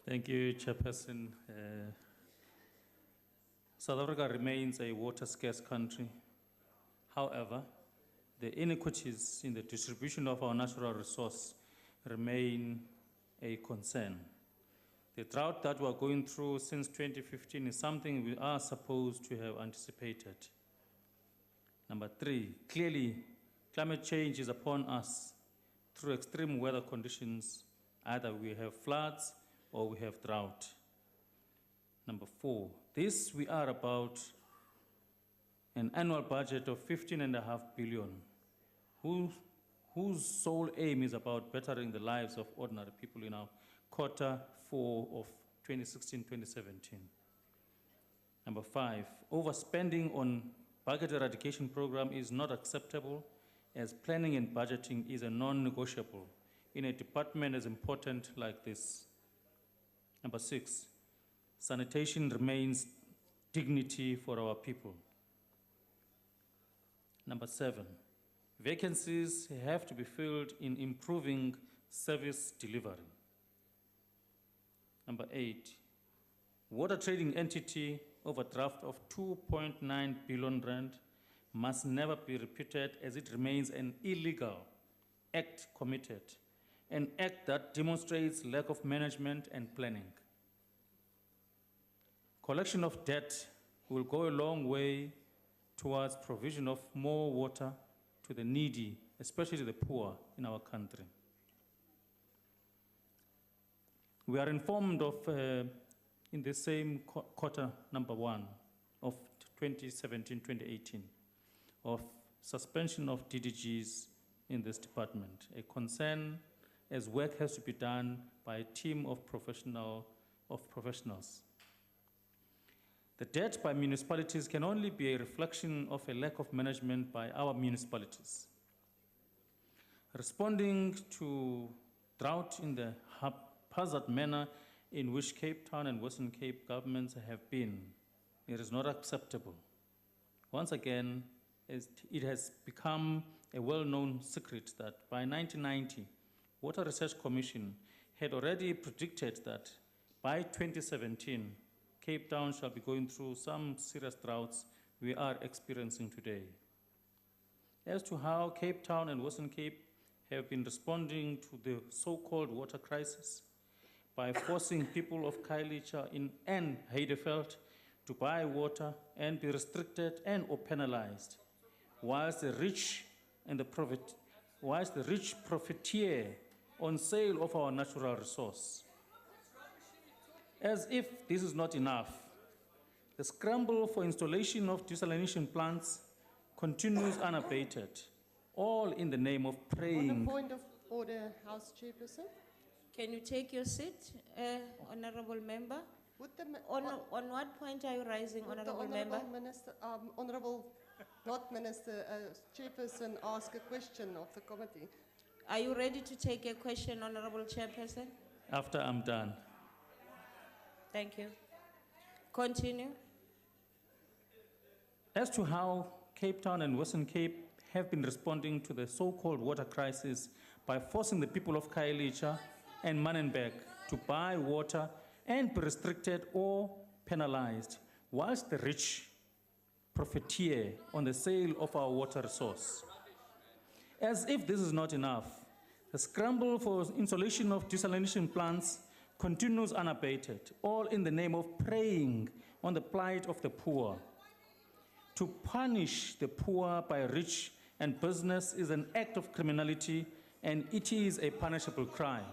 Thank you, Chairperson. South Africa remains a water-scarce country. However, the inequities in the distribution of our natural resource remain a concern. The drought that we are going through since 2015 is something we are supposed to have anticipated. Number 3, clearly, climate change is upon us through extreme weather conditions. Either we have floods or we have drought. Number 4, this we are about an annual budget of 15.5 billion, whose sole aim is about bettering the lives of ordinary people in our quarter 4 of 2016-2017. Number 5, overspending on budget eradication program is not acceptable, as planning and budgeting is a non-negotiable in a department as important like this. Number 6, sanitation remains dignity for our people. Number 7, vacancies have to be filled in improving service delivery. Number 8, water trading entity overdraft of 2.9 billion rand must never be repeated, as it remains an illegal act committed, an act that demonstrates lack of management and planning. Collection of debt will go a long way towards provision of more water to the needy, especially the poor in our country. We are informed of, in the same quarter number 1 of 2017-2018, of suspension of DDGs in this department, a concern as work has to be done by a team of professionals. The debt by municipalities can only be a reflection of a lack of management by our municipalities. Responding to drought in the haphazard manner in which Cape Town and Western Cape governments have been, it is not acceptable. Once again, it has become a well-known secret that by 1990, Water Research Commission had already predicted that by 2017, Cape Town shall be going through some serious droughts we are experiencing today. As to how Cape Town and Western Cape have been responding to the so-called water crisis by forcing people of Khayelitsha and Heideveld to buy water and be restricted and or penalized, whilst the rich profiteer on sale of our natural resource. As if this is not enough, the scramble for installation of desalination plants continues unabated, all in the name of praying. On a point of order, House Chairperson. Can you take your seat, Honourable Member? Would the, on what point are you rising, Honourable Member? Minister, Honourable, not Minister, Chairperson, ask a question of the committee. Are you ready to take a question, Honourable Chairperson? After I'm done. Thank you. Continue. As to how Cape Town and Western Cape have been responding to the so-called water crisis by forcing the people of Khayelitsha and Manenberg to buy water and be restricted or penalized, whilst the rich profiteer on the sale of our water resource. As if this is not enough, the scramble for installation of desalination plants continues unabated, all in the name of preying on the plight of the poor. To punish the poor by rich and business is an act of criminality, and it is a punishable crime.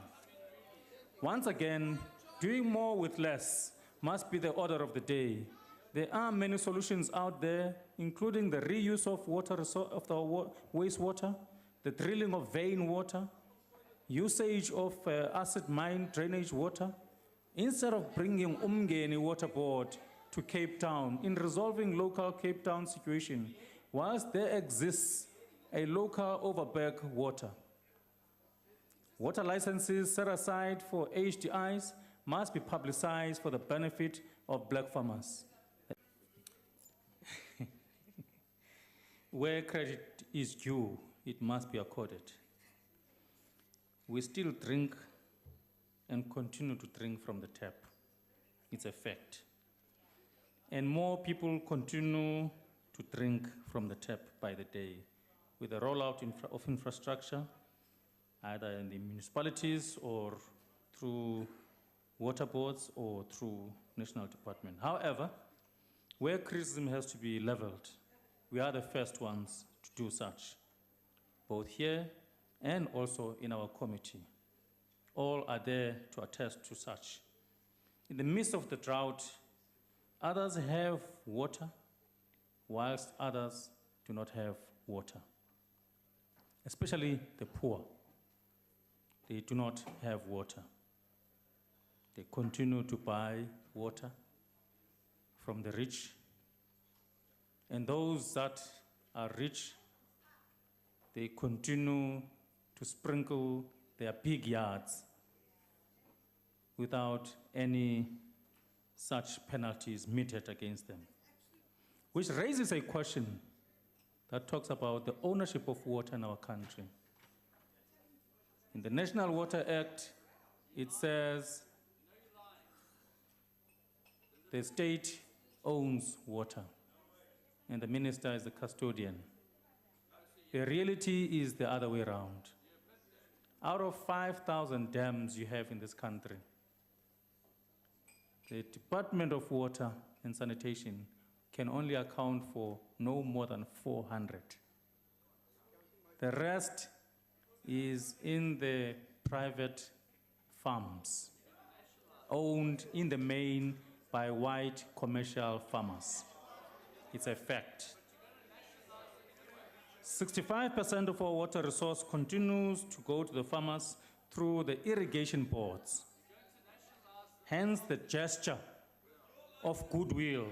Once again, doing more with less must be the order of the day. There are many solutions out there, including the reuse of the wastewater, the drilling of vein water, usage of acid mine drainage water, instead of bringing Umgeni Water Board to Cape Town in resolving local Cape Town situation, whilst there exists a local Overberg water. Water licenses set aside for HDIs must be publicized for the benefit of black farmers. Where credit is due, it must be accorded. We still drink and continue to drink from the tap. It's a fact. And more people continue to drink from the tap by the day with the rollout of infrastructure, either in the municipalities or through water boards or through national department. However, where criticism has to be leveled, we are the first ones to do such, both here and also in our committee. All are there to attest to such. In the midst of the drought, others have water, whilst others do not have water, especially the poor. They do not have water. They continue to buy water from the rich. And those that are rich, they continue to sprinkle their big yards without any such penalties meted against them. Which raises a question that talks about the ownership of water in our country. In the National Water Act, it says the state owns water and the minister is the custodian. The reality is the other way around. Out of 5,000 dams you have in this country, the Department of Water and Sanitation can only account for no more than 400. The rest is in the private farms, owned in the main by white commercial farmers. It's a fact. 65% of our water resource continues to go to the farmers through the irrigation boards. Hence, the gesture of goodwill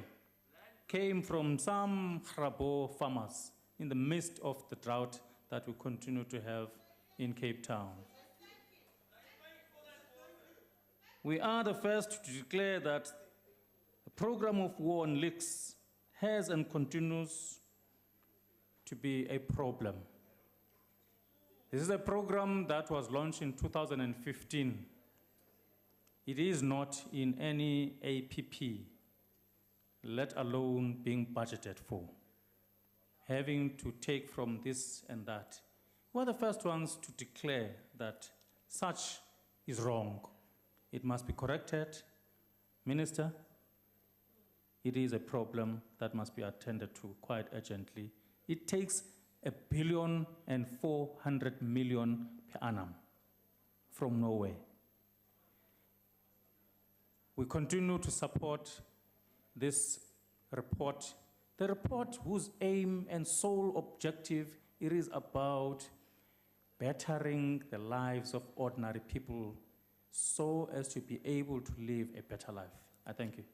came from some Grabo farmers in the midst of the drought that we continue to have in Cape Town. We are the first to declare that the program of war on leaks has and continues to be a problem. This is a program that was launched in 2015. It is not in any APP, let alone being budgeted for. Having to take from this and that. We're the first ones to declare that such is wrong. It must be corrected. Minister, it is a problem that must be attended to quite urgently. It takes $1.4 billion per annum from nowhere. We continue to support this report, the report whose aim and sole objective it is about bettering the lives of ordinary people so as to be able to live a better life. I thank you.